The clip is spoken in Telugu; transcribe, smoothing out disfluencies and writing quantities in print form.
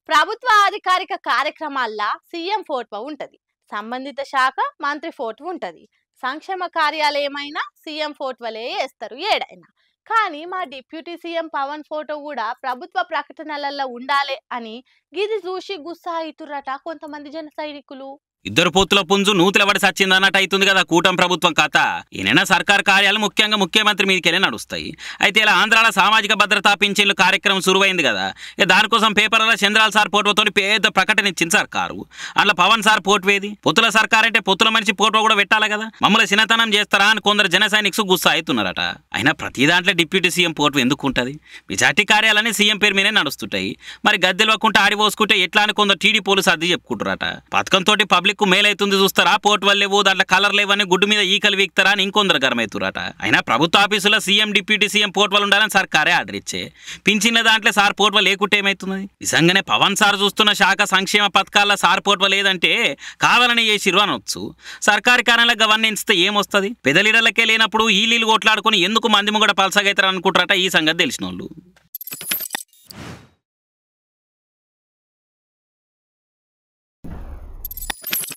ప్రభుత్వ అధికారిక కార్యక్రమాల్లో సీఎం ఫోటో ఉంటది. సంబంధిత శాఖ మంత్రి ఫోటో ఉంటది. సంక్షేమ కార్యాలయమైనా సీఎం ఫోటోలే వేస్తారు ఏడైనా. కానీ మా డిప్యూటీ సీఎం పవన్ ఫోటో కూడా ప్రభుత్వ ప్రకటనలలో ఉండాలి అని గిది చూసి గుస్సా అవుతుర్రట కొంతమంది జన సైనికులు. ఇద్దరు పొత్తుల పుంజు నూతులబడి సచ్చిందన్నట్టు అవుతుంది కదా కూటమి ప్రభుత్వం కథ. ఈయన సర్కార్ కార్యాలు ముఖ్యంగా ముఖ్యమంత్రి మీదకెళ్ళి నడుస్తాయి. అయితే ఇలా ఆంధ్రాల సామాజిక భద్రతా పింఛన్లు కార్యక్రమం సురువైంది కదా. దానికోసం పేపర్లలో చంద్రాల సార్ ఫోటోతో పెద్ద ప్రకటన ఇచ్చింది సర్కారు. అందులో పవన్ సార్ ఫోటో ఏది? పొత్తుల సర్కార్ అంటే పొత్తుల మనిషి ఫోటో కూడా పెట్టాలి కదా. మమ్మల్ని చిన్నతనం చేస్తారా అని కొందరు జన సైనిక్స్ గుస్సా అవుతున్నారట. అయినా ప్రతి దాంట్లో డిప్యూటీ సీఎం ఫోటో ఎందుకు ఉంటుంది? మెజార్టీ కార్యాలన్నీ సీఎం పేరు మీదే నడుస్తుంటాయి. మరి గద్దెలవకుంటే ఆడిపోసుకుంటే ఎట్లా అని కొందరు టీడీ పోలీసు అద్దె చెప్పుకుంటారట. పథకంతో పబ్లిక్ మేలైతుంది చూస్తారా, పోర్టు వల్ల లేవు, దాంట్లో కలర్ లేవని గుడ్డు మీద ఈకలు వీక్తారా అని ఇంకొందరు గరమవుతురట. అయినా ప్రభుత్వ ఆఫీసులో సీఎం డిప్యూటీ సీఎం పోర్టువల్ ఉండాలని సర్కారే ఆర్డర్ ఇచ్చే. పింఛన్ల దాంట్లో సార్ పోర్టువల్ లేకుంటే ఏమవుతుంది? నిజంగానే పవన్ సార్ చూస్తున్న శాఖ సంక్షేమ పథకాల్లో సార్ పోర్టువల్ లేదంటే కావాలని చేసిరు అనొచ్చు. సర్కారీ కార్యాలయాలకు గవర్నెన్స్తో ఏమొస్తుంది? పెద్ద లీడర్లకే లేనప్పుడు ఈ లీలు కొట్లాడుకుని ఎందుకు మంది కూడా పలసగైతారు అనుకుంటారట ఈ సంగతి తెలిసిన వాళ్ళు.